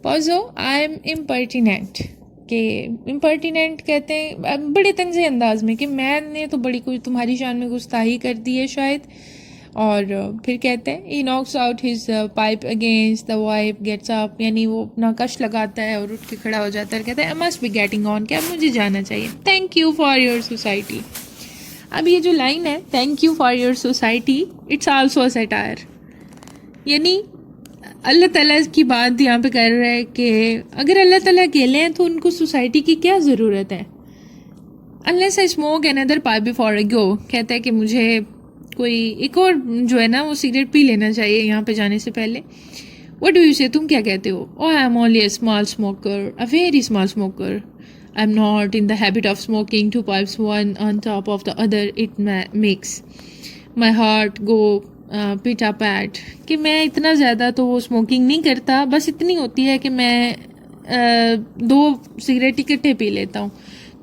पॉजो I am impertinent कि impertinent कहते हैं बड़े तंज़े अंदाज में कि मैंने तो बड़ी कुछ तुम्हारी शान में गुस्ताही कर दी है शायद। और फिर कहते हैं he knocks out his pipe against the wife gets up, यानी वो अपना कश लगाता है और उठ के खड़ा हो जाता है और कहता है I must be getting on, क्या मुझे जाना चाहिए, thank you for your society. अब ये जो लाइन है thank you for your society, it's also a satire, यानी अल्लाह ताला की बात यहाँ पे कर रहा है कि अगर अल्लाह ताला अकेले हैं तो उनको सोसाइटी की क्या ज़रूरत है। Unless I smoke another pipe before I go, कहता है कि मुझे कोई एक और जो है ना वो सिगरेट पी लेना चाहिए यहाँ पे जाने से पहले। व्हाट डू यू से, तुम क्या कहते हो? Oh I am only a small smoker, a very small smoker, I am not in the habit of smoking two pipes one on top of the other, it makes my heart go pit a pat, कि मैं इतना ज़्यादा तो वो smoking नहीं करता, बस इतनी होती है कि मैं 2 सिगरेट इकट्ठे पी लेता हूँ,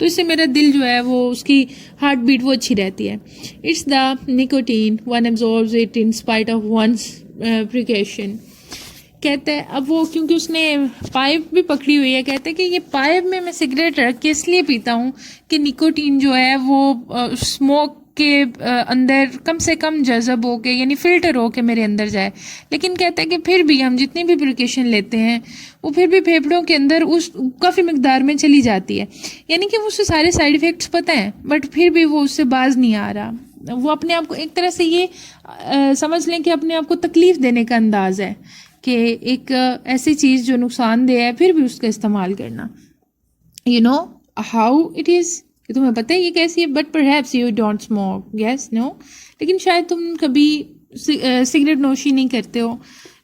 तो इससे मेरा दिल जो है वो उसकी हार्ट बीट वो अच्छी रहती है। It's the nicotine one absorbs it in spite of one's precaution, कहते हैं। अब वो क्योंकि उसने पाइप भी पकड़ी हुई है, कहते हैं कि ये पाइप में मैं सिगरेट रख के इसलिए पीता हूँ कि निकोटीन जो है वो स्मोक के अंदर कम से कम जज़ब हो के, यानी फ़िल्टर हो के मेरे अंदर जाए। लेकिन कहते हैं कि फिर भी हम जितनी भी प्रिकॉशन लेते हैं वो फिर भी फेफड़ों के अंदर उस काफ़ी मकदार में चली जाती है, यानी कि वो उससे सारे साइड इफ़ेक्ट्स पता हैं बट फिर भी वो उससे बाज नहीं आ रहा। वो अपने आप को एक तरह से ये समझ लें कि अपने आप को तकलीफ़ देने का अंदाज़ है कि एक ऐसी चीज़ जो नुकसानदेह है फिर भी उसका इस्तेमाल करना। You know how it is, कि तुम्हें पता है ये कैसी है, but perhaps you don't smoke, yes no, लेकिन शायद तुम कभी सिगरेट नोशी नहीं करते हो,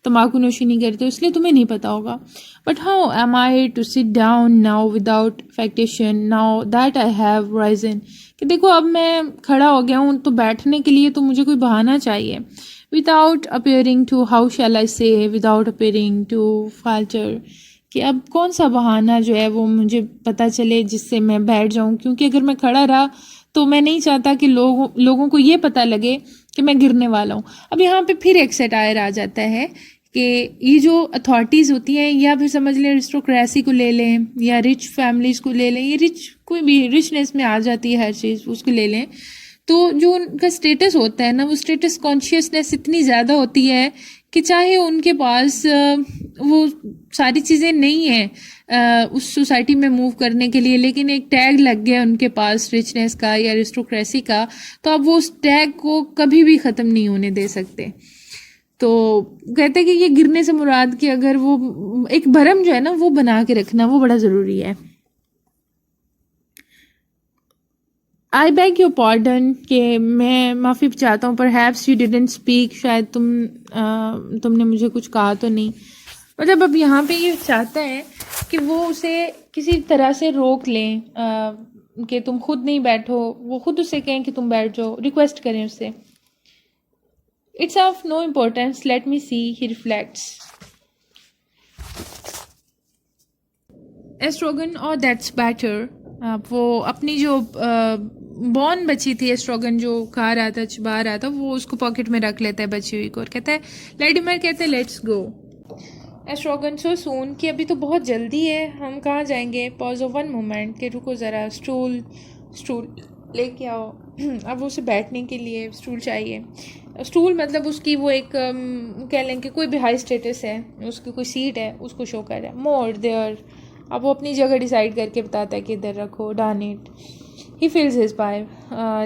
तम्बाकू नोशी नहीं करते हो, इसलिए तुम्हें नहीं पता होगा। But how am I to sit down now without affectation now that I have risen, कि देखो अब मैं खड़ा हो गया हूँ तो बैठने के लिए तो मुझे कोई बहाना चाहिए। Without appearing to how shall I say, without appearing to falter, कि अब कौन सा बहाना जो है वो मुझे पता चले जिससे मैं बैठ जाऊं, क्योंकि अगर मैं खड़ा रहा तो मैं नहीं चाहता कि लोगों को ये पता लगे कि मैं गिरने वाला हूँ। अब यहाँ पे फिर एक सैटायर आ जाता है कि ये जो अथॉरिटीज़ होती हैं, या फिर समझ लें अरिस्टोक्रेसी को ले लें या रिच फैमिलीज़ को ले लें, ये रिच कोई भी रिचनेस में आ जाती है हर चीज़, उसको ले लें, तो जो उनका स्टेटस होता है ना वो स्टेटस कॉन्शियसनेस इतनी ज़्यादा होती है कि चाहे उनके पास वो सारी चीज़ें नहीं हैं उस सोसाइटी में मूव करने के लिए, लेकिन एक टैग लग गया उनके पास रिचनेस का या अरिस्टोक्रेसी का, तो अब वो उस टैग को कभी भी ख़त्म नहीं होने दे सकते। तो कहते हैं कि ये गिरने से मुराद कि अगर वो एक भरम जो है ना वो बना के रखना वो बड़ा ज़रूरी है। आई बैग योर पॉर्डन, कि मैं माफ़ी चाहता हूँ, पर हैप्स यू डिडेंट स्पीक, शायद तुमने मुझे कुछ कहा तो नहीं। मतलब अब यहाँ पे ये चाहता है कि वो उसे किसी तरह से रोक लें कि तुम खुद नहीं बैठो, वो खुद उसे कहें कि तुम बैठ जाओ, रिक्वेस्ट करें उससे। It's of no importance, let me see, he reflects. Estragon और दैट्स बेटर, वो अपनी जो बॉन बची थी, एस्ट्रोगन जो खा रहा था चबा रहा था, वो उसको पॉकेट में रख लेता है बची हुई को और कहता है, लाइडिमर कहते हैं लेट्स गो। एस्ट्रोगन सो सून, कि अभी तो बहुत जल्दी है, हम कहाँ जाएंगे। पॉज ऑफ वन मोमेंट, कि रुको ज़रा, स्टूल लेके आओ। अब वो उसे बैठने के लिए स्टूल चाहिए। स्टूल मतलब उसकी वो एक कह लें कि कोई भी हाई स्टेटस है, उसकी कोई सीट है, उसको शो कर रहा है। मोर देयर, अब वो अपनी जगह डिसाइड करके बताता है कि इधर रखो, done it. He fills his pipe,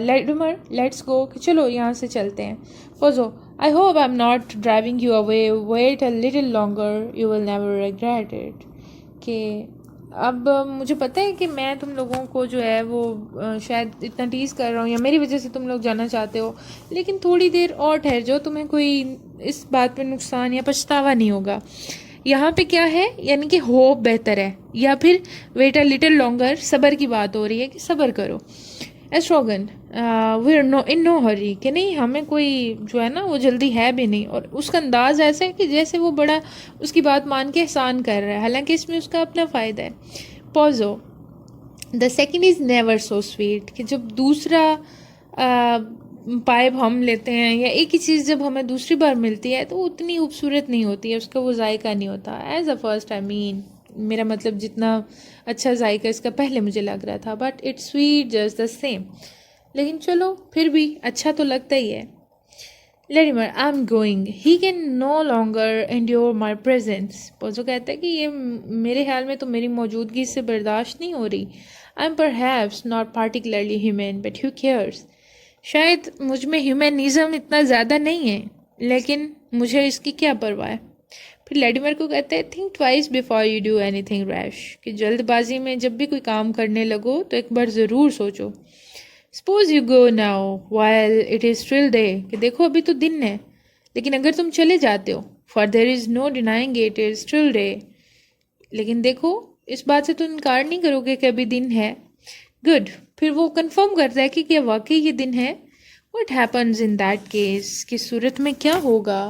Vladimir let's go, कि चलो यहाँ से चलते हैं। Pozzo, I hope I am not driving you away, wait a little longer, you will never regret it, कि अब मुझे पता है कि मैं तुम लोगों को जो है वो शायद इतना टीज़ कर रहा हूँ या मेरी वजह से तुम लोग जाना चाहते हो, लेकिन थोड़ी देर और ठहर जाओ, तुम्हें कोई इस बात पे नुकसान या पछतावा नहीं होगा। यहाँ पे क्या है, यानी कि होप बेहतर है, या फिर वेट अ लिटिल लॉन्गर, सब्र की बात हो रही है कि सब्र करो। Estragon, we are no in no hurry, कि नहीं हमें कोई जो है ना वो जल्दी है भी नहीं, और उसका अंदाज़ ऐसा है कि जैसे वो बड़ा उसकी बात मान के एहसान कर रहा है, हालांकि इसमें उसका अपना फ़ायदा है। Pozzo, the second is never so sweet, कि जब दूसरा पाइप हम लेते हैं या एक ही चीज़ जब हमें दूसरी बार मिलती है तो वो उतनी खूबसूरत नहीं होती है, उसका वो जायका नहीं होता as a first. I mean मेरा मतलब जितना अच्छा जायका इसका पहले मुझे लग रहा था, but it's sweet just the same. लेकिन चलो फिर भी अच्छा तो लगता ही है। Vladimir, I am going, he can no longer endure my presence. Pozzo कहता है कि ये मेरे ख्याल में तो मेरी मौजूदगी से बर्दाश्त नहीं हो रही। I am perhaps not particularly human but who cares. शायद मुझ में ह्यूमनिज़म इतना ज़्यादा नहीं है, लेकिन मुझे इसकी क्या परवाह है। फिर लेडिमर को कहते हैं think twice before you do anything rash, कि जल्दबाजी में जब भी कोई काम करने लगो तो एक बार ज़रूर सोचो। Suppose you go now while it is still day, कि देखो अभी तो दिन है, लेकिन अगर तुम चले जाते हो, for there is no denying it is still day, लेकिन देखो इस बात से तो इनकार नहीं करोगे कि अभी दिन है। गुड, फिर वो कंफर्म करता है कि क्या वाकई ये दिन है। What happens in that case, की सूरत में क्या होगा।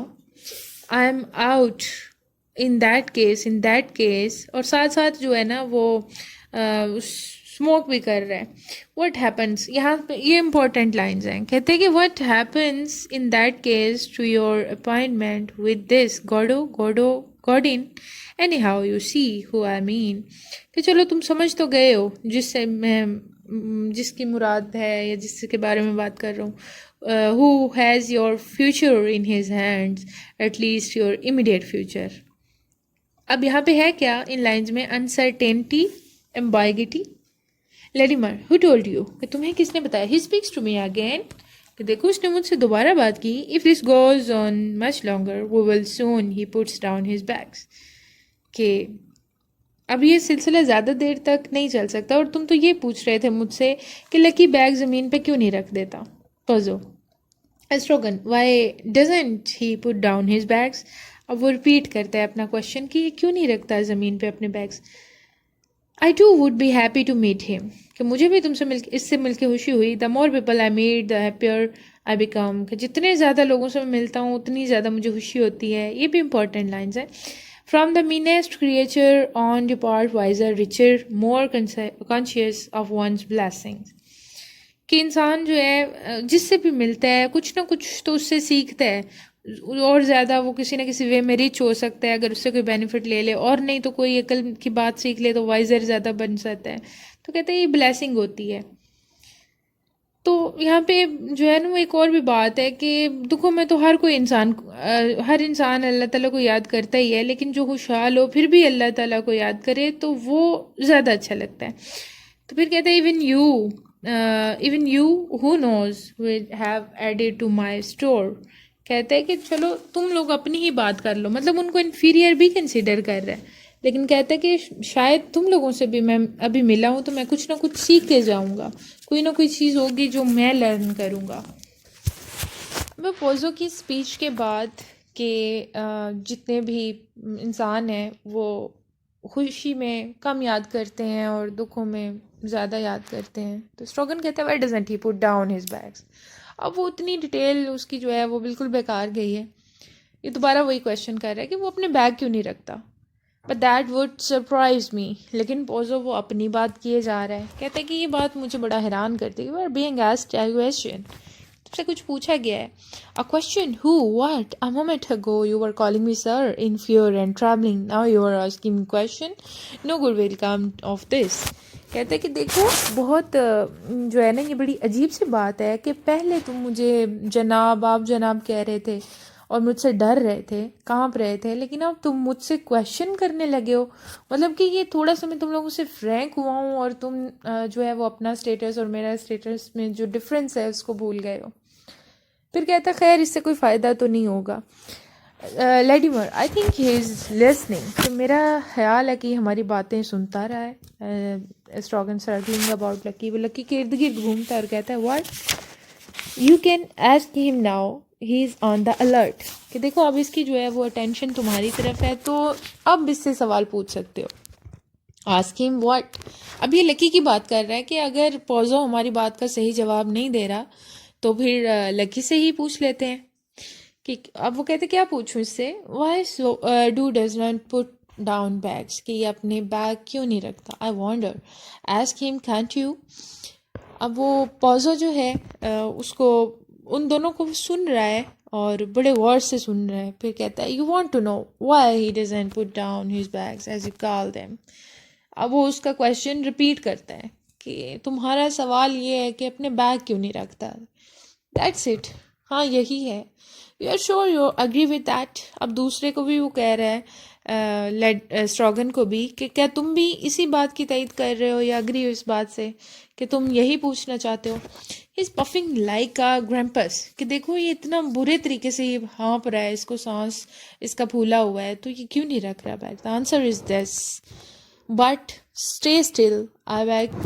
I am out in that case, और साथ साथ जो है ना वो स्मोक भी कर रहा है। व्हाट हैपन्स, यहाँ पे ये इंपॉर्टेंट लाइन्स हैं। कहते हैं कि what happens in that case to your appointment with this Godot anyhow you see who I mean, कि चलो तुम समझ तो गए हो जिससे मैं जिसकी मुराद है या जिसके बारे में बात कर रहा हूँ। Who has your future in his hands, at least your immediate future. अब यहाँ पे है क्या इन लाइन्स में, uncertainty, ambiguity. Ladimer, who told you, कि तुम्हें किसने बताया। He speaks to me again, कि देखो उसने मुझसे दोबारा बात की। If this goes on much longer we will soon he puts down his bags, कि अब ये सिलसिला ज़्यादा देर तक नहीं चल सकता। और तुम तो ये पूछ रहे थे मुझसे कि लकी बैग ज़मीन पे क्यों नहीं रख देता। Pozzo Estragon, why doesn't he put down his bags. अब वो रिपीट करता है अपना क्वेश्चन कि ये क्यों नहीं रखता ज़मीन पे अपने bags. I too would be happy to meet him, कि मुझे भी तुमसे इससे मिल के खुशी हुई। The more people I meet the happier I become, कि जितने ज़्यादा लोगों से मैं मिलता हूँ उतनी ज़्यादा मुझे खुशी होती है। ये भी इंपॉर्टेंट लाइन्स है। From the meanest creature on depart wiser richer more conscious of one's blessings, कि इंसान जो है जिससे भी मिलता है कुछ ना कुछ तो उससे सीखता है, और ज़्यादा वो किसी ना किसी वे में रिच हो सकता है अगर उससे कोई बेनिफिट ले ले, और नहीं तो कोई अकल की बात सीख ले तो वाइजर ज़्यादा बन सकता है। तो कहते हैं ये ब्लेसिंग होती है। तो यहाँ पे जो है ना वो एक और भी बात है कि दुखों में तो हर कोई इंसान हर इंसान अल्लाह ताला को याद करता ही है, लेकिन जो खुशहाल हो फिर भी अल्लाह ताला को याद करे तो वो ज़्यादा अच्छा लगता है। तो फिर कहते हैं even you who knows will have added to my store, कहते हैं कि चलो तुम लोग अपनी ही बात कर लो, मतलब उनको इन्फीरियर भी कंसिडर कर रहा है, लेकिन कहता है कि शायद तुम लोगों से भी मैं अभी मिला हूँ तो मैं कुछ ना कुछ सीख के जाऊँगा, कोई ना कोई चीज़ होगी जो मैं लर्न करूँगा। मैं पोजो की स्पीच के बाद के जितने भी इंसान हैं वो खुशी में कम याद करते हैं और दुखों में ज़्यादा याद करते हैं। तो स्ट्रोगन कहता है why doesn't he put down his bags. अब वो उतनी डिटेल उसकी जो है वो बिल्कुल बेकार गई है। ये दोबारा वही क्वेश्चन कर रहा है कि वो अपने बैग क्यों नहीं रखता। But that would surprise me, लेकिन पोजो वो अपनी बात किए जा रहा है। कहते हैं कि ये बात मुझे बड़ा हैरान करती है। You are being asked a question, तुमसे कुछ पूछा गया है। A question, who, what, a moment ago you were calling me sir in fear and travelling, now you are asking question, no good will come of this. कहते हैं कि देखो बहुत जो है ना ये बड़ी अजीब सी बात है कि पहले तुम मुझे जनाब आप जनाब कह रहे थे और मुझसे डर रहे थे, कांप रहे थे, लेकिन अब तुम मुझसे क्वेश्चन करने लगे हो। मतलब कि ये थोड़ा सा मैं तुम लोगों से फ्रैंक हुआ हूँ और तुम जो है वो अपना स्टेटस और मेरा स्टेटस में जो डिफरेंस है उसको भूल गए हो। फिर कहता खैर इससे कोई फ़ायदा तो नहीं होगा। Vladimir, I think he is listening, तो मेरा ख्याल है कि हमारी बातें सुनता रहा है। स्ट्रॉगन सर्कलिंग अबाउट लकी, वो लकी के इर्द गिर्द घूमता है और कहता है what, you can ask him now he is on the alert, कि देखो अब इसकी जो है वो अटेंशन तुम्हारी तरफ है तो अब इससे सवाल पूछ सकते हो। आस्क हिम व्हाट, अब ये लकी की बात कर रहा है कि अगर पोजो हमारी बात का सही जवाब नहीं दे रहा तो फिर लकी से ही पूछ लेते हैं कि अब वो कहते क्या पूछूं इससे। Why do does not put down bags, कि ये अपने बैग क्यों नहीं रखता। I wonder, ask him can't you. अब वो पोजो जो है उसको उन दोनों को वो सुन रहा है और बड़े गौर से सुन रहा है। फिर कहता है, you want to know why he doesn't put down his bags as you call them. अब वो उसका क्वेश्चन रिपीट करता है कि तुम्हारा सवाल ये है कि अपने बैग क्यों नहीं रखता। दैट्स इट, हाँ यही है। You are sure you agree with that. अब दूसरे को भी वो कह रहा है, स्ट्रॉगन को भी, कि क्या तुम भी इसी बात की तईद कर रहे हो या अग्री हो इस बात से कि तुम यही पूछना चाहते हो। He is puffing like a grampus, कि देखो ये इतना बुरे तरीके से ये हाँप रहा है, इसको सांस इसका फूला हुआ है, तो ये क्यों नहीं रख रहा bag. The answer is this, but stay still, I beg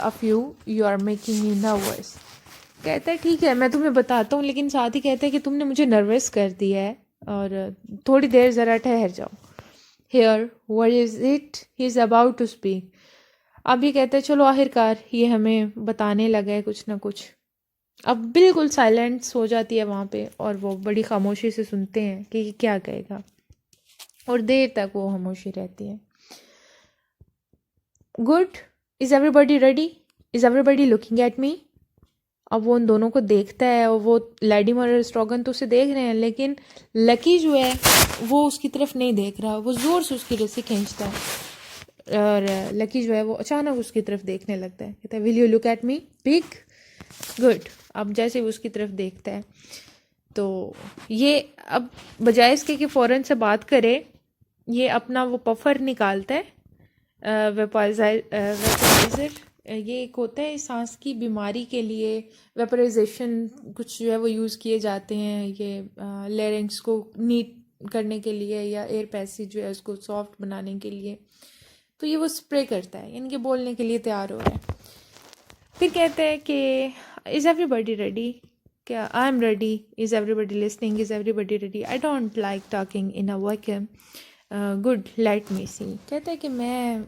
of you are making me nervous. कहता है ठीक है मैं तुम्हें बताता हूँ, लेकिन साथ ही कहता है कि तुमने मुझे नर्वस कर दिया है और थोड़ी देर ज़रा ठहर जाओ। Hear what is it he is about to speak. अब ये कहता है चलो आखिरकार ये हमें बताने लगा है कुछ ना कुछ। अब बिल्कुल साइलेंस हो जाती है वहाँ पे और वो बड़ी खामोशी से सुनते हैं कि ये क्या कहेगा, और देर तक वो खामोशी रहती है। Good, is everybody ready, is everybody looking at me. अब वो उन दोनों को देखता है और वो लैडिमर और स्ट्रॉगन तो उसे देख रहे हैं, लेकिन लकी जो है वो उसकी तरफ नहीं देख रहा। वो ज़ोर से उसकी रस्सी खींचता है और लकी जो है वो अचानक उसकी तरफ देखने लगता है। कहता है will you look at me pig. Good. अब जैसे वो उसकी तरफ देखता है तो ये अब बजाय इसके कि फ़ौरन से बात करे, ये अपना वो पफर निकालता है, वेपोराइजर। ये एक होता है सांस की बीमारी के लिए, वेपोराइजेशन कुछ जो है वो यूज़ किए जाते हैं ये लेरिंग्स को नीट करने के लिए या एयर पैसेज जो है उसको सॉफ्ट बनाने के लिए। तो ये वो स्प्रे करता है, यानी कि बोलने के लिए तैयार हो रहा है। फिर कहते हैं कि इज़ एवरीबडी रेडी, क्या I am ready, is everybody listening, is everybody ready, I don't like talking in a vacuum, good let me see. कहता है कि मैं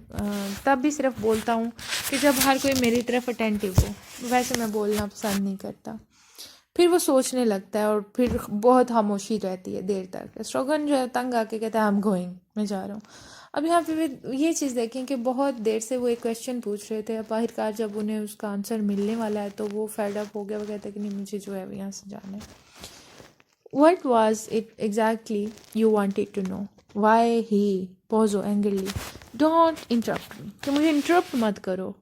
तब भी सिर्फ बोलता हूँ कि जब हर कोई मेरी तरफ अटेंटिव हो, वैसे मैं बोलना पसंद नहीं करता। फिर वो सोचने लगता है और फिर बहुत खामोशी रहती है देर तक। स्ट्रोगन जो है तंग आके कहता है आई एम गोइंग, मैं जा रहा हूँ। अब यहाँ पे ये चीज़ देखें कि बहुत देर से वो एक क्वेश्चन पूछ रहे थे, अब आखिरकार जब उन्हें उसका आंसर मिलने वाला है तो वो फेड अप हो गया। वो कहता है कि नहीं मुझे जो है यहाँ से जाना है। What was it exactly you wanted to know? Why he paused angrily. Don't interrupt me. कि मुझे interrupt मत करो.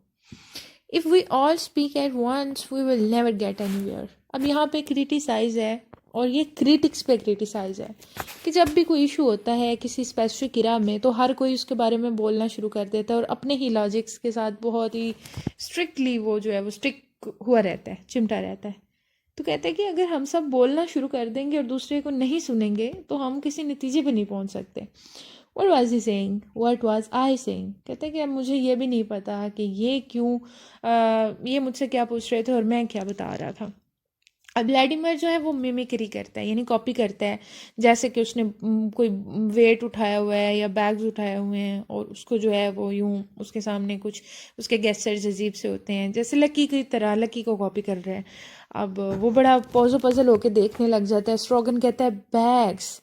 If we all speak at once, we will never get anywhere. अब यहाँ पे क्रिटिसाइज है और ये क्रिटिक्स पे क्रिटिसाइज है कि जब भी कोई इशू होता है किसी स्पेसिफिक इरा में तो हर कोई उसके बारे में बोलना शुरू कर देता है और अपने ही लॉजिक्स के साथ बहुत ही स्ट्रिक्टली वो जो है वो स्टिक हुआ रहता है, चिमटा रहता है। तो कहते हैं कि अगर हम सब बोलना शुरू कर देंगे और दूसरे को नहीं सुनेंगे तो हम किसी नतीजे पे नहीं पहुंच सकते। What was he saying? What was I saying? कहते हैं कि अब मुझे ये भी नहीं पता कि ये क्यों ये मुझसे क्या पूछ रहे थे और मैं क्या बता रहा था। अब व्लादिमीर जो है वो मिमिक्री करता है, यानी कॉपी करता है। जैसे कि उसने कोई वेट उठाया हुआ है या बैग्स उठाए हुए हैं और उसको जो है वो यूं उसके सामने कुछ उसके गेस्चर्स अजीब से होते हैं, जैसे लकी की तरह लकी को कॉपी कर रहे हैं। अब वो बड़ा पजल होके देखने लग जाता है। स्ट्रोगन कहता है bags,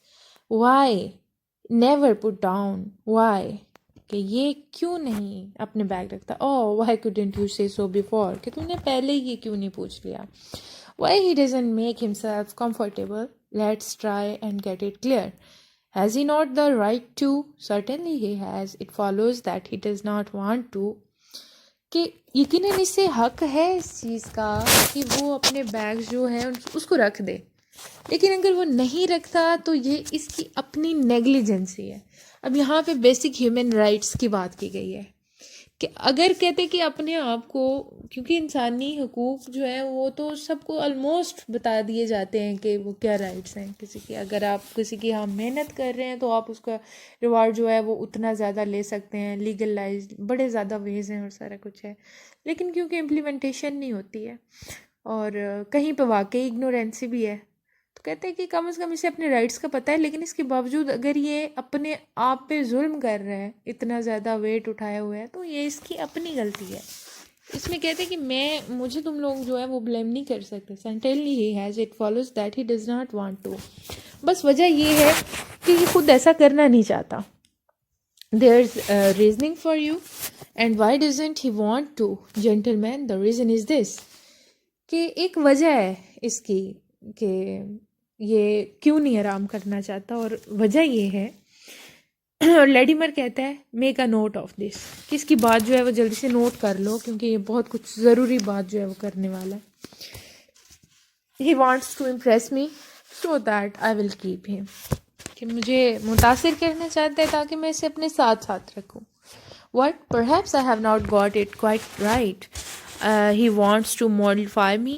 why never put down, why, कि ये क्यों नहीं अपने बैग रखता। ओह वाई कुडंट यू से सो बिफोर, कि तुमने पहले ही क्यों नहीं पूछ लिया। Why he doesn't make himself comfortable? Let's try and get it clear. Has he not the right to? Certainly he has. It follows that he does not want to. कि यकीनन इससे हक है इस चीज़ का कि वो अपने बैग जो है उसको रख दे, लेकिन अगर वो नहीं रखता तो ये इसकी अपनी नेग्लिजेंसी है। अब यहाँ पे बेसिक ह्यूमन राइट्स की बात की गई है कि अगर कहते कि अपने आप को, क्योंकि इंसानी हकूक़ जो है वो तो सबको ऑलमोस्ट बता दिए जाते हैं कि वो क्या राइट्स हैं किसी की। अगर आप किसी की यहाँ मेहनत कर रहे हैं तो आप उसका रिवार्ड जो है वो उतना ज़्यादा ले सकते हैं, लीगलाइज बड़े ज़्यादा वेज़ हैं और सारा कुछ है। लेकिन क्योंकि इम्प्लीमेंटेशन नहीं होती है और कहीं पर वाकई इग्नोरेंसी भी है, तो कहते हैं कि कम से कम इसे अपने राइट्स का पता है, लेकिन इसके बावजूद अगर ये अपने आप पे जुल्म कर रहा है, इतना ज़्यादा वेट उठाया हुआ है, तो ये इसकी अपनी गलती है। इसमें कहते हैं कि मुझे तुम लोग जो है वो ब्लेम नहीं कर सकते। Certainly he has, it follows that he does not want to. बस वजह ये है कि ये खुद ऐसा करना नहीं चाहता। There is reasoning for you and why doesn't he want to. Gentleman, the reason is this, कि एक वजह है इसकी कि ये क्यों नहीं आराम करना चाहता, और वजह ये है और लेडीमर कहता है make a note of this, कि इसकी बात जो है वो जल्दी से नोट कर लो, क्योंकि ये बहुत कुछ ज़रूरी बात जो है वो करने वाला है. He wants to impress me so that I will keep him, कि मुझे मुतासिर करना चाहता है ताकि मैं इसे अपने साथ साथ रखूं. What? Perhaps I have not got it quite right. He wants to modify me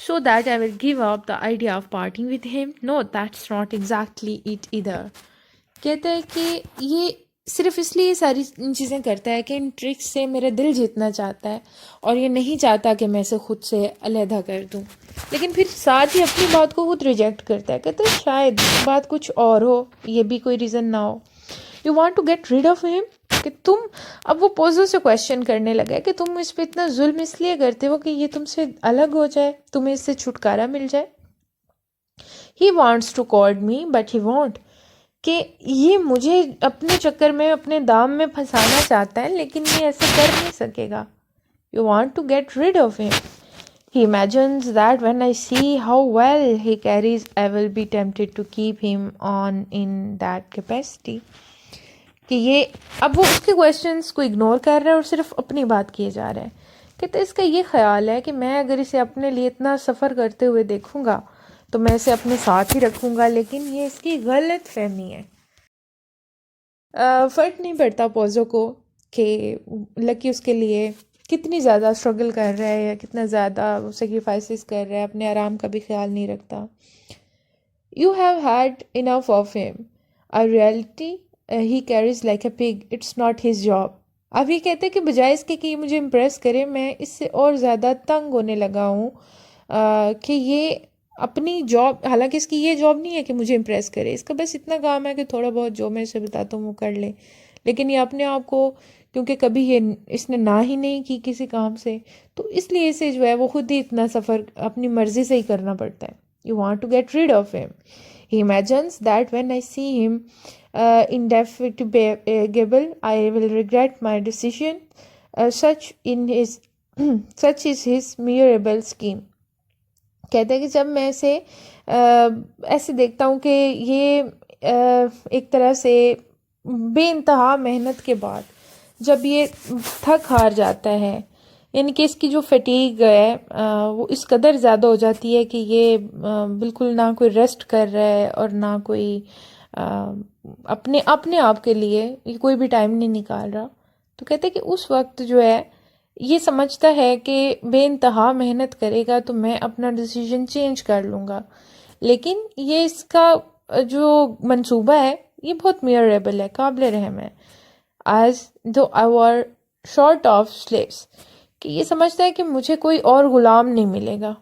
so that I will give up the idea of parting with him. No, that's not exactly it either. कहता है कि ये सिर्फ इसलिए ये सारी चीज़ें करता है कि इन ट्रिक्स से मेरा दिल जीतना चाहता है, और ये नहीं चाहता कि मैं इसे खुद से अलहदा कर दूं. लेकिन फिर साथ ही अपनी बात को खुद रिजेक्ट करता है. कहता है शायद बात कुछ और हो, ये भी कोई रीज़न ना हो. You want to get rid of him, कि तुम, अब वो पोजो से क्वेश्चन करने लगा है कि तुम इस पर इतना जुल्म इसलिए करते हो कि ये तुमसे अलग हो जाए, तुम्हें इससे छुटकारा मिल जाए. He wants to court me but he want, कि ये मुझे अपने चक्कर में अपने दाम में फंसाना चाहता है, लेकिन ये ऐसे कर नहीं सकेगा. You want to get rid of him. He imagines that when I see how well he carries, I will be tempted to keep him on in that capacity. कि ये अब वो उसके क्वेश्चंस को इग्नोर कर रहा है और सिर्फ अपनी बात किए जा रहा है. कहते इसका ये ख्याल है कि मैं अगर इसे अपने लिए इतना सफ़र करते हुए देखूंगा तो मैं इसे अपने साथ ही रखूंगा, लेकिन ये इसकी गलत फहमी है. फ़र्क नहीं पड़ता पोजो को कि लकी उसके लिए कितनी ज़्यादा स्ट्रगल कर रहा है या कितना ज़्यादा सेक्रीफाइसेस कर रहा है, अपने आराम का भी ख्याल नहीं रखता. You have had enough of him, a reality he carries like a pig, it's not his job. अब ये कहते हैं कि बजाय इसके कि ये मुझे इम्प्रेस करे, मैं इससे और ज़्यादा तंग होने लगा हूँ कि ये अपनी जॉब, हालांकि इसकी ये जॉब नहीं है कि मुझे इम्प्रेस करे, इसका बस इतना काम है कि थोड़ा बहुत जो मैं इसे बताता हूँ वो कर ले. लेकिन ये अपने आप को, क्योंकि कभी ये इसने ना ही नहीं की किसी काम से, तो इसलिए इसे जो है वो खुद ही इतना सफ़र अपनी मर्ज़ी से ही करना पड़ता है. You want to get rid of him. He imagines that when I see him indefatigable, I will regret my decision. Such is his miserable scheme. कहते हैं कि जब मैं इसे ऐसे देखता हूँ कि ये एक तरह से बेइंतहा मेहनत के बाद जब ये थक हार जाता है, यानी कि इसकी जो फटीग है वो इस कदर ज़्यादा हो जाती है कि ये बिल्कुल ना कोई रेस्ट कर रहा है और ना कोई अपने अपने आप के लिए ये कोई भी टाइम नहीं निकाल रहा. तो कहते हैं कि उस वक्त जो है ये समझता है कि बेइंतहा मेहनत करेगा तो मैं अपना डिसीजन चेंज कर लूँगा, लेकिन ये इसका जो मंसूबा है ये बहुत मियरेबल है, काबिल रहम है. आज दो आवर शॉर्ट ऑफ स्लेव्स, कि ये समझता है कि मुझे कोई और ग़ुलाम नहीं मिलेगा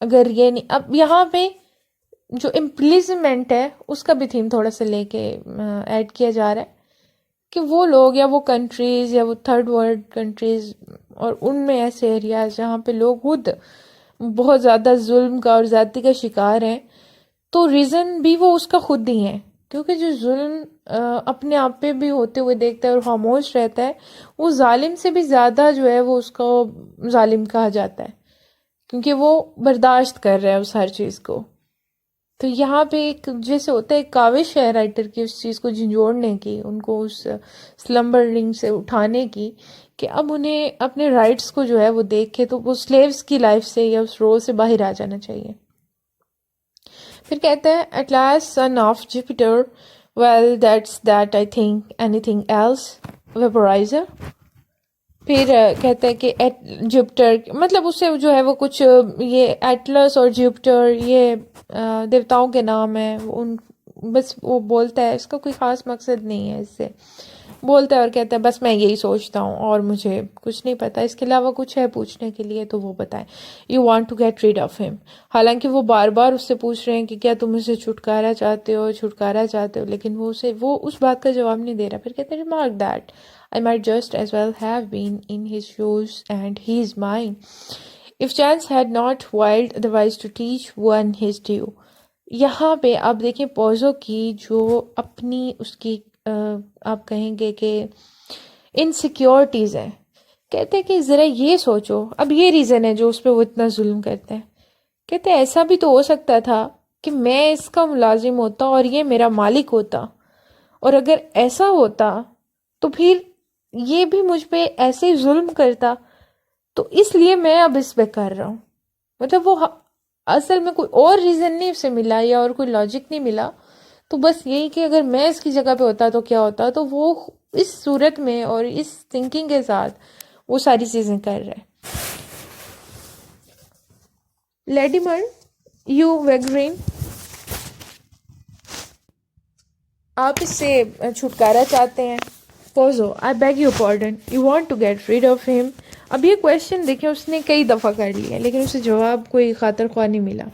अगर ये नहीं. अब यहाँ पे जो इम्प्लिजमेंट है उसका भी थीम थोड़ा सा लेके ऐड किया जा रहा है कि वो लोग या वो कंट्रीज़ या वो थर्ड वर्ल्ड कंट्रीज़ और उनमें ऐसे एरियाज जहाँ पे लोग खुद बहुत ज़्यादा जुल्म का और ज़्यादती का शिकार हैं, तो रीज़न भी वो उसका खुद ही है, क्योंकि जो जुल्म अपने आप पे भी होते हुए देखता है और खामोश रहता है, वो जालिम से भी ज़्यादा जो है वो उसको जालिम कहा जाता है, क्योंकि वो बर्दाश्त कर रहा है उस हर चीज़ को. तो यहाँ पे एक जैसे होता है एक काविश है राइटर की उस चीज़ को झंझोड़ने की, उनको उस स्लम्बर रिंग से उठाने की, कि अब उन्हें अपने राइट्स को जो है वो देखे तो वो स्लेव्स की लाइफ से या उस रोल से बाहर आ जाना चाहिए. फिर कहते हैं at last son of Jupiter, well that's that I think anything else vaporiser. फिर कहते हैं कि जुपिटर, मतलब उससे जो है वो कुछ ये एटलस और जुपिटर ये देवताओं के नाम है, उन बस वो बोलता है, इसका कोई ख़ास मकसद नहीं है, इससे बोलता है और कहता है बस मैं यही सोचता हूँ और मुझे कुछ नहीं पता, इसके अलावा कुछ है पूछने के लिए तो वो बताएं. You want to get rid of him, हालांकि वो बार बार उससे पूछ रहे हैं कि क्या तुम उसे छुटकारा चाहते हो, लेकिन वो उस बात का जवाब नहीं दे रहा. फिर कहते हैं remark that I might just as well have been in his shoes and he is mine. If chance had not willed otherwise to teach one his due. यहाँ पे आप देखें पोजो की जो अपनी उसकी आप कहेंगे कि इनसिक्योरिटीज़ हैं, कहते हैं कि ज़रा ये सोचो, अब ये रीज़न है जो उस पर वो इतना जुल्म करते हैं। कहते हैं ऐसा भी तो हो सकता था कि मैं इसका मुलाजिम होता और ये मेरा मालिक होता, और अगर ऐसा होता तो फिर ये भी मुझ पे ऐसे ही जुल्म करता, तो इसलिए मैं अब इस पे कर रहा हूँ। मतलब वो असल में कोई और रीज़न नहीं उसे मिला या और कोई लॉजिक नहीं मिला, तो बस यही कि अगर मैं इसकी जगह पे होता तो क्या होता, तो वो इस सूरत में और इस थिंकिंग के साथ वो सारी चीज़ें कर रहे हैं। लेडिमर, यू वेग्रीन, आप इससे छुटकारा चाहते हैं। Pozzo, I beg you pardon, you want to get rid of him. अब ये क्वेश्चन देखें उसने कई दफ़ा कर लिया लेकिन उसे जवाब कोई खातर ख्वाह नहीं मिला,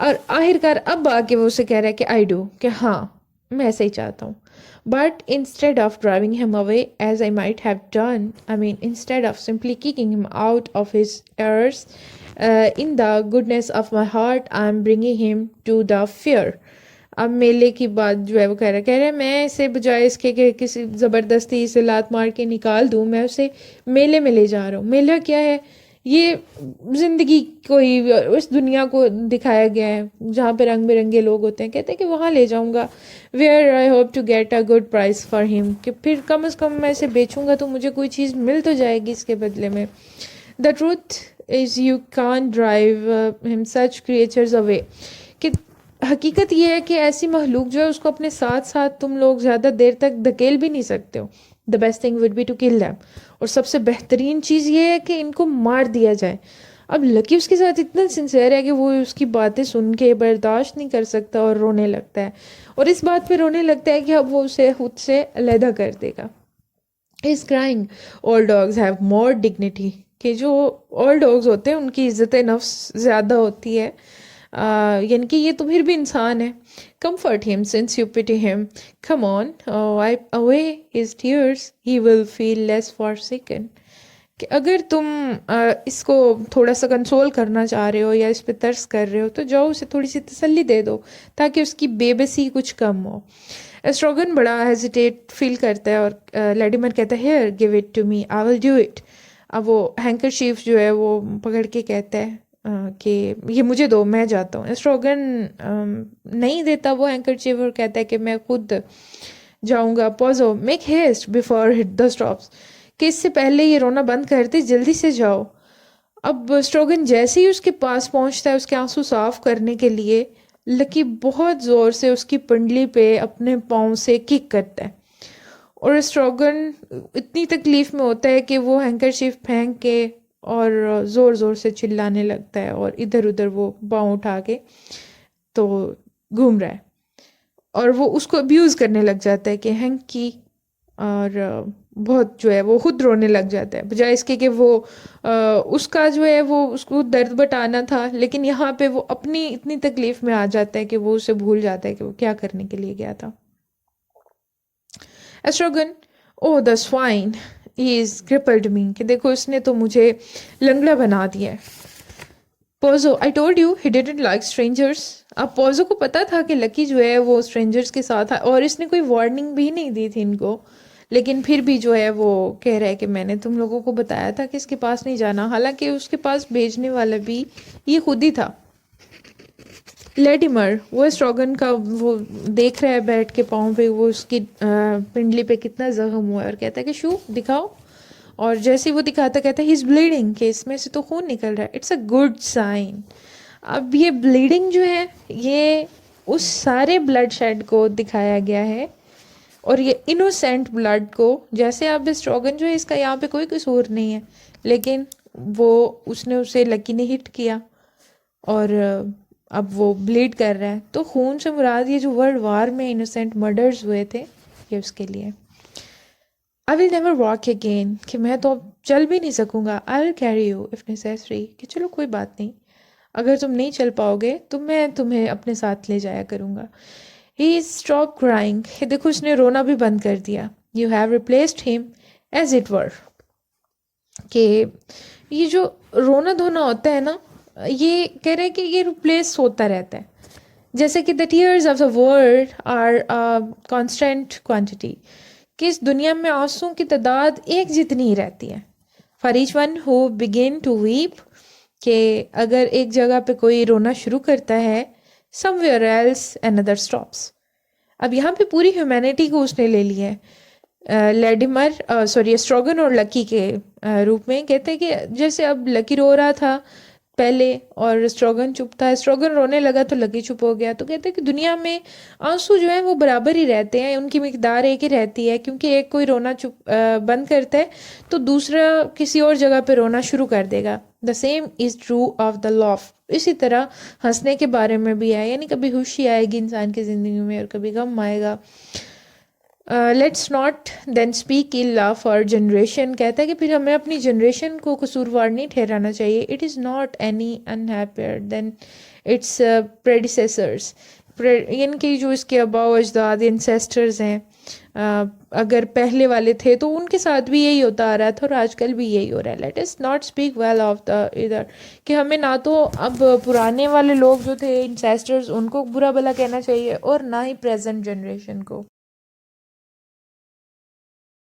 और आखिरकार अब आके वो उसे कह रहा है कि आई डू, कि हाँ मैं ऐसा ही चाहता हूँ। But instead of driving him away as I might have done, I mean instead of simply kicking him out of his airs, in the goodness of my heart I am bringing him to the fair. अब मेले की बात जो है वो कह रहे हैं मैं इसे बजाय इसके कि किसी ज़बरदस्ती इसे लात मार के निकाल दूँ, मैं उसे मेले में ले जा रहा हूँ। मेला क्या है? ये ज़िंदगी को ही, इस दुनिया को दिखाया गया है जहाँ पे रंग बिरंगे लोग होते हैं। कहते हैं कि वहाँ ले जाऊँगा, where I hope to get a good price for him, कि फिर कम से कम मैं इसे बेचूँगा तो मुझे कोई चीज़ मिल तो जाएगी इसके बदले में। The truth is you can drive him such creatures away, कि हकीकत ये है कि ऐसी मखलूक जो है उसको अपने साथ साथ तुम लोग ज़्यादा देर तक धकेल भी नहीं सकते हो। The best thing would be to kill them, और सबसे बेहतरीन चीज़ ये है कि इनको मार दिया जाए। अब लकी उसके साथ इतना सिंसियर है कि वो उसकी बातें सुन के बर्दाश्त नहीं कर सकता और रोने लगता है, और इस बात पे रोने लगता है कि अब वो उसे खुद से अलहदा कर देगा। Is crying, all dogs have more dignity, कि जो ऑल डॉग्स होते हैं उनकी इज़्ज़त नफ्स ज़्यादा होती है, यानी कि ये तो फिर भी इंसान है। Comfort him since you pity him. Come on, wipe away his tears. He will feel less forsaken. कि अगर तुम इसको थोड़ा सा कंसोल करना चाह रहे हो या इस पे तरस कर रहे हो तो जाओ उसे थोड़ी सी तसल्ली दे दो ताकि उसकी बेबसी कुछ कम हो। एस्ट्रोगन बड़ा हेजिटेट फील करता है और लेडिमर कहता है here give it to me, I will do it. अब वो हैंकरशीफ जो है वो पकड़ के कहता है कि ये मुझे दो, मैं जाता हूँ। एस्ट्रोगन नहीं देता वो हैंकरशीफ और कहता है कि मैं खुद जाऊँगा। Pozzo, make haste before hit the stops, कि इससे पहले ये रोना बंद कर दे, जल्दी से जाओ। अब स्ट्रोगन जैसे ही उसके पास पहुंचता है उसके आंसू साफ करने के लिए, लकी बहुत ज़ोर से उसकी पिंडली पे अपने पाँव से किक करता है, और स्ट्रोगन इतनी तकलीफ़ में होता है कि वो हैंकरशीफ फेंक के और ज़ोर ज़ोर से चिल्लाने लगता है, और इधर उधर वो पाँव उठा के तो घूम रहा है, और वो उसको अब्यूज़ करने लग जाता है कि हैंकी, और बहुत जो है वो खुद रोने लग जाता है बजाय इसके कि वो उसका जो है वो उसको दर्द बटाना था, लेकिन यहाँ पे वो अपनी इतनी तकलीफ़ में आ जाता है कि वो उसे भूल जाता है कि वो क्या करने के लिए गया था। Estragon, oh the swine, he is crippled me, कि देखो इसने तो मुझे लंगड़ा बना दिया है। Pozzo, I told you he didn't like strangers. अब पोजो को पता था कि लकी जो है वो स्ट्रेंजर्स के साथ है और इसने कोई वार्निंग भी नहीं दी थी इनको, लेकिन फिर भी जो है वो कह रहा है कि मैंने तुम लोगों को बताया था कि इसके पास नहीं जाना, हालांकि उसके पास भेजने वाला भी ये खुद ही था। लेडिमर, वो स्ट्रोगन का वो देख रहा है बैठ के पाँव पे, वो उसकी पिंडली पे कितना जख्म हुआ है, और कहता है कि शू दिखाओ, और जैसे ही वो दिखाता कहता है ही इज़ ब्लीडिंग, कि इसमें से तो खून निकल रहा है, इट्स अ गुड साइन। अब ये ब्लीडिंग जो है ये उस सारे ब्लड शेड को दिखाया गया है, और ये इनोसेंट ब्लड को, जैसे अब स्ट्रोगन जो है इसका यहाँ पे कोई कसूर नहीं है, लेकिन वो उसने उसे लकी ने हिट किया और अब वो ब्लीड कर रहा है, तो खून से मुराद ये जो वर्ल्ड वार में इनोसेंट मर्डर्स हुए थे ये उसके लिए। I will never walk again, कि मैं तो अब चल भी नहीं सकूँगा। I will carry you if necessary, कि चलो कोई बात नहीं, अगर तुम नहीं चल पाओगे तो मैं तुम्हें अपने साथ ले जाया करूँगा। ही स्टॉप क्राइंग, देखो उसने रोना भी बंद कर दिया। You have replaced him as it were, कि ये जो रोना धोना होता है ना, ये कह रहे हैं कि ये रिप्लेस होता रहता है, जैसे कि the tears of the world are constant quantity, कि इस दुनिया में आंसुओं की तादाद एक जितनी ही रहती है। For each one who begin to weep, कि अगर एक जगह पे कोई रोना शुरू करता है, समवेयर एल्स अनदर स्टॉप्स। अब यहाँ पे पूरी ह्यूमैनिटी को उसने ले लिया है। लेडिमर सॉरी स्ट्रोगन और लकी के रूप में कहते हैं कि जैसे अब लकी रो रहा था पहले और स्ट्रोगन चुप था, स्ट्रोगन रोने लगा तो लकी चुप हो गया। तो कहते हैं कि दुनिया में आंसू जो है वो बराबर ही रहते हैं, उनकी मिकदार एक ही रहती है, क्योंकि एक कोई रोना चुप बंद करता है तो दूसरा किसी और जगह पे रोना शुरू कर देगा। The same is true of the loaf. इसी तरह हंसने के बारे में भी है, यानी कभी खुशी आएगी इंसान की ज़िंदगी में और कभी गम आएगा। Let's not then speak ill of our generation. कहता है कि फिर हमें अपनी जनरेशन को कसूरवार नहीं ठहराना चाहिए। It is not any unhappier than its predecessors. इनकी जो इसके अबाव अजदाद इंसेस्टर्स हैं, अगर पहले वाले थे तो उनके साथ भी यही होता आ रहा था और आजकल भी यही हो रहा है। Let us not speak well of the इधर, कि हमें ना तो अब पुराने वाले लोग जो थे इंसेस्टर्स उनको बुरा भला कहना चाहिए और ना ही प्रेजेंट जनरेशन को।